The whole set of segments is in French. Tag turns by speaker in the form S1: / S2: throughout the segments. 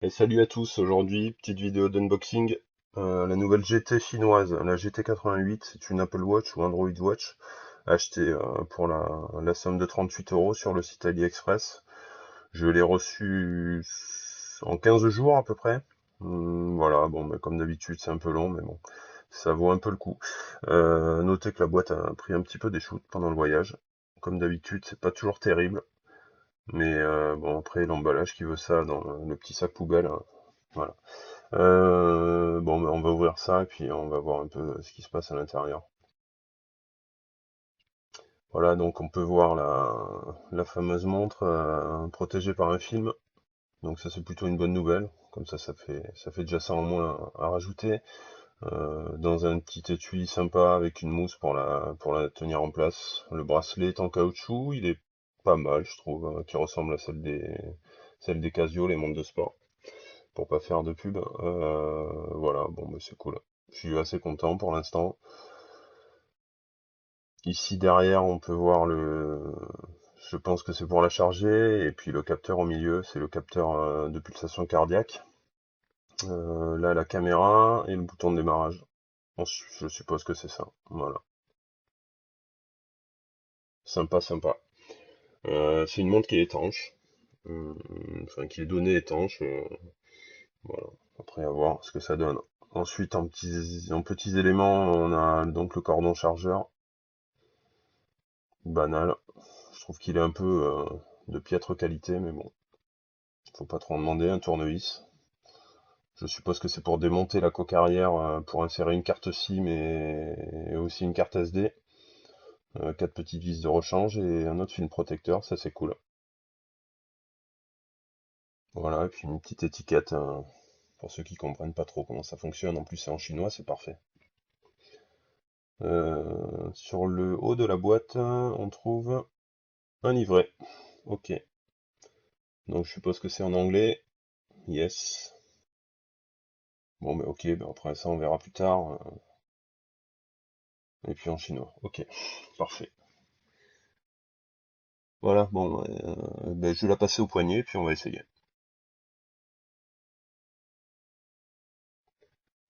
S1: Et salut à tous, aujourd'hui, petite vidéo d'unboxing. La nouvelle GT chinoise, la GT88, c'est une Apple Watch ou Android Watch, achetée pour la somme de 38 euros sur le site AliExpress. Je l'ai reçue en 15 jours à peu près. Voilà, bon, bah, comme d'habitude, c'est un peu long, mais bon, ça vaut un peu le coup. Notez que la boîte a pris un petit peu des shoots pendant le voyage. Comme d'habitude, c'est pas toujours terrible. Mais bon, après, l'emballage qui veut ça dans le petit sac poubelle, hein, voilà. Bon, ben, on va ouvrir ça et puis on va voir un peu ce qui se passe à l'intérieur. Voilà, donc on peut voir la fameuse montre protégée par un film. Donc ça c'est plutôt une bonne nouvelle. Comme ça fait déjà ça en moins à rajouter. Dans un petit étui sympa avec une mousse pour la tenir en place. Le bracelet est en caoutchouc, il est pas mal, je trouve, qui ressemble à celle des Casio, les montres de sport. Pour pas faire de pub. Voilà, bon, mais c'est cool. Je suis assez content pour l'instant. Ici derrière, on peut voir je pense que c'est pour la charger, et puis le capteur au milieu, c'est le capteur de pulsation cardiaque. Là, la caméra et le bouton de démarrage. Je suppose que c'est ça. Voilà. Sympa, sympa. C'est une montre qui est étanche. Enfin, qui est donnée étanche. Voilà. Après, à voir ce que ça donne. Ensuite, en petits éléments, on a donc le cordon chargeur. Banal. Je trouve qu'il est un peu de piètre qualité, mais bon, faut pas trop en demander. Un tournevis. Je suppose que c'est pour démonter la coque arrière pour insérer une carte SIM et aussi une carte SD. Quatre petites vis de rechange et un autre film protecteur, ça c'est cool. Voilà, et puis une petite étiquette pour ceux qui comprennent pas trop comment ça fonctionne. En plus, c'est en chinois, c'est parfait. Sur le haut de la boîte, on trouve un livret. Ok. Donc je suppose que c'est en anglais. Yes. Bon, mais ok, ben après ça on verra plus tard. Et puis en chinois. Ok, parfait. Voilà, bon, ben, je vais la passer au poignet, puis on va essayer.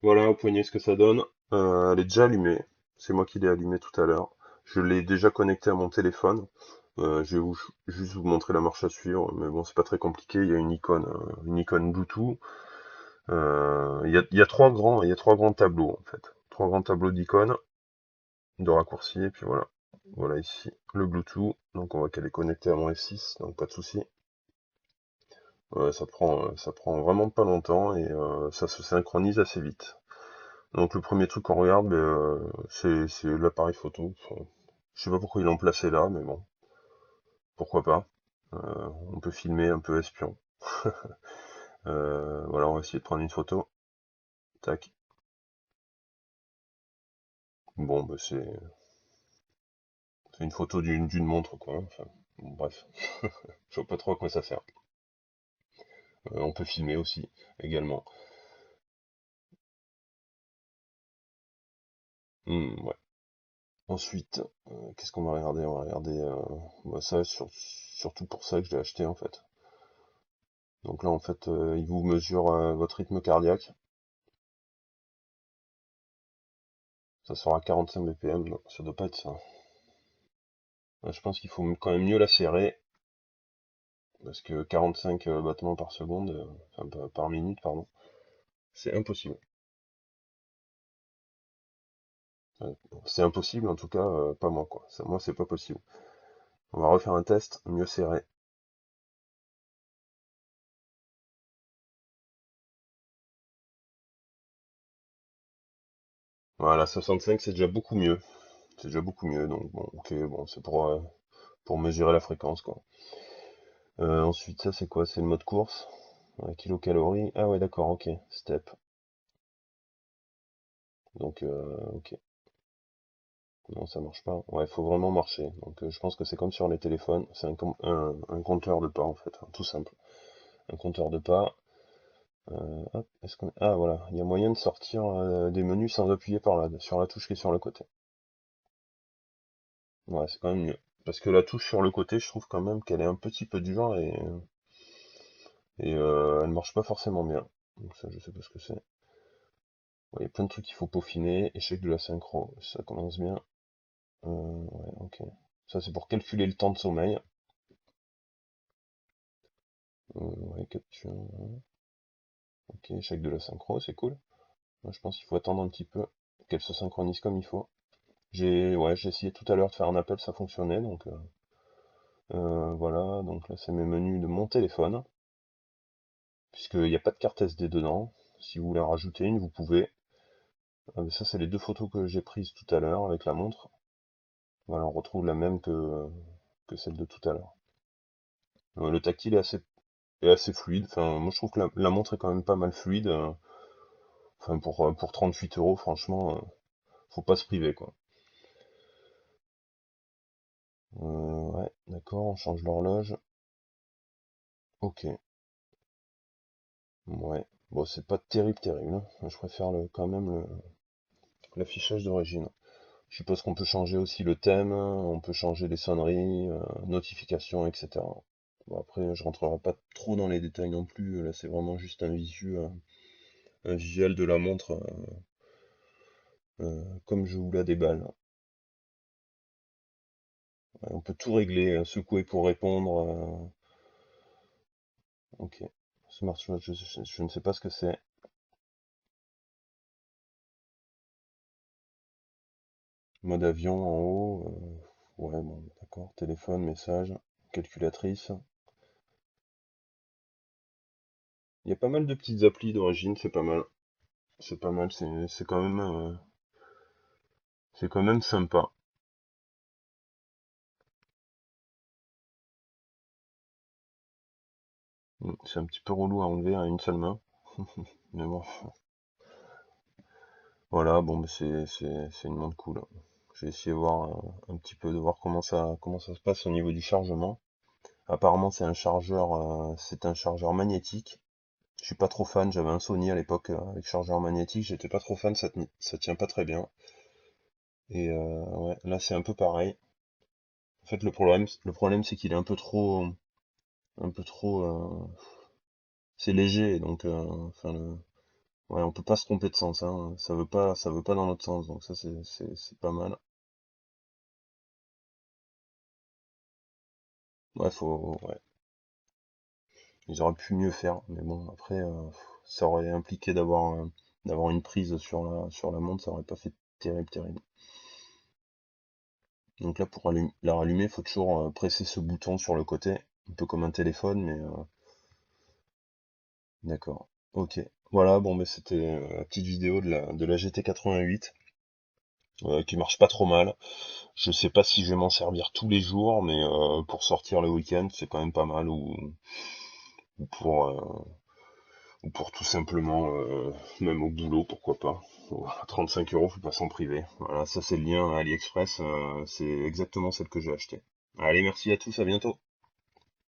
S1: Voilà, au poignet, ce que ça donne. Elle est déjà allumée. C'est moi qui l'ai allumée tout à l'heure. Je l'ai déjà connectée à mon téléphone. Je vais juste vous montrer la marche à suivre, mais bon, c'est pas très compliqué. Il y a une icône Bluetooth. Il y a trois grands tableaux en fait. Trois grands tableaux d'icônes, de raccourcis, et puis voilà. Voilà ici le Bluetooth. Donc on voit qu'elle est connectée à mon S6, donc pas de souci. Ça prend vraiment pas longtemps et ça se synchronise assez vite. Donc le premier truc qu'on regarde, ben, c'est l'appareil photo. Enfin, je sais pas pourquoi ils l'ont placé là, mais bon, pourquoi pas. On peut filmer un peu espion. Voilà, on va essayer de prendre une photo. Tac. Bon, ben, c'est une photo d'une montre, quoi, hein. Enfin, bon, bref, je vois pas trop à quoi ça sert. On peut filmer aussi, également. Ouais. Ensuite, qu'est-ce qu'on va regarder? On va regarder bah, ça, surtout pour ça que je l'ai acheté en fait. Donc là, en fait, il vous mesure votre rythme cardiaque. Ça sera à 45 BPM. Non, ça doit pas être ça. Je pense qu'il faut quand même mieux la serrer. Parce que 45 battements par seconde, enfin par minute, pardon, c'est impossible. C'est impossible, en tout cas, pas moi, quoi. Moi, c'est pas possible. On va refaire un test, mieux serré. Voilà, 65, c'est déjà beaucoup mieux. C'est déjà beaucoup mieux, donc bon, ok, bon, c'est pour mesurer la fréquence, quoi. Ensuite, ça, c'est quoi? C'est le mode course. Kilocalories. Ah ouais, d'accord, ok. Step. Donc, ok. Non, ça marche pas. Ouais, faut vraiment marcher. Donc, je pense que c'est comme sur les téléphones. C'est un compteur de pas, en fait. Hein, tout simple. Un compteur de pas. Hop, Ah, voilà. Il y a moyen de sortir des menus sans appuyer sur la touche qui est sur le côté. Ouais, c'est quand même mieux. Parce que la touche sur le côté, je trouve quand même qu'elle est un petit peu dure et et elle marche pas forcément bien. Donc ça, je sais pas ce que c'est. Ouais, il y a plein de trucs qu'il faut peaufiner. Échec de la synchro, ça commence bien. Ouais, ok. Ça, c'est pour calculer le temps de sommeil. Ouais, capture. Ok, échec de la synchro, c'est cool. Moi, je pense qu'il faut attendre un petit peu qu'elle se synchronise comme il faut. Ouais, j'ai essayé tout à l'heure de faire un appel, ça fonctionnait, donc voilà. Donc là, c'est mes menus de mon téléphone, puisqu'il n'y a pas de carte SD dedans. Si vous voulez en rajouter une, vous pouvez. Mais ça, c'est les deux photos que j'ai prises tout à l'heure avec la montre. Voilà, on retrouve la même que celle de tout à l'heure. Le tactile est assez fluide. Enfin, moi, je trouve que la montre est quand même pas mal fluide. Enfin, pour 38 euros, franchement, faut pas se priver, quoi. Ouais, d'accord, on change l'horloge. Ok, ouais. Bon, c'est pas terrible, terrible, hein. Je préfère quand même l'affichage d'origine. Je suppose qu'on peut changer aussi le thème, on peut changer les sonneries, notifications, etc. Bon, après, je rentrerai pas trop dans les détails non plus. Là, c'est vraiment juste un visuel de la montre, comme je vous la déballe. Ouais, on peut tout régler, secouer pour répondre. Ok. Smartwatch, je ne sais pas ce que c'est. Mode avion en haut. Ouais, bon, d'accord. Téléphone, message, calculatrice. Il y a pas mal de petites applis d'origine, c'est pas mal. C'est pas mal, c'est quand même sympa. C'est un petit peu relou à enlever à une seule main. Mais bon, voilà, bon, mais c'est une montre cool. J'ai essayé de voir un petit peu de voir comment ça se passe au niveau du chargement. Apparemment, c'est un chargeur magnétique. Je suis pas trop fan, j'avais un Sony à l'époque avec chargeur magnétique, j'étais pas trop fan, ça tient pas très bien. Et ouais, là c'est un peu pareil. En fait, le problème c'est qu'il est un peu trop, c'est léger, donc enfin ouais, on peut pas se tromper de sens, hein. Ça veut pas dans l'autre sens, donc ça c'est pas mal. Ouais, ouais, ils auraient pu mieux faire, mais bon, après, ça aurait impliqué d'avoir une prise sur la montre, ça aurait pas fait terrible, terrible. Donc là, pour la rallumer, il faut toujours presser ce bouton sur le côté, un peu comme un téléphone, mais d'accord. Ok. Voilà, bon, mais c'était la petite vidéo de la GT 88, qui marche pas trop mal. Je sais pas si je vais m'en servir tous les jours, mais pour sortir le week-end, c'est quand même pas mal, ou pour, euh, ou pour tout simplement, même au boulot, pourquoi pas. À 35 euros, faut pas s'en priver. Voilà, ça c'est le lien à AliExpress, c'est exactement celle que j'ai achetée. Allez, merci à tous, à bientôt.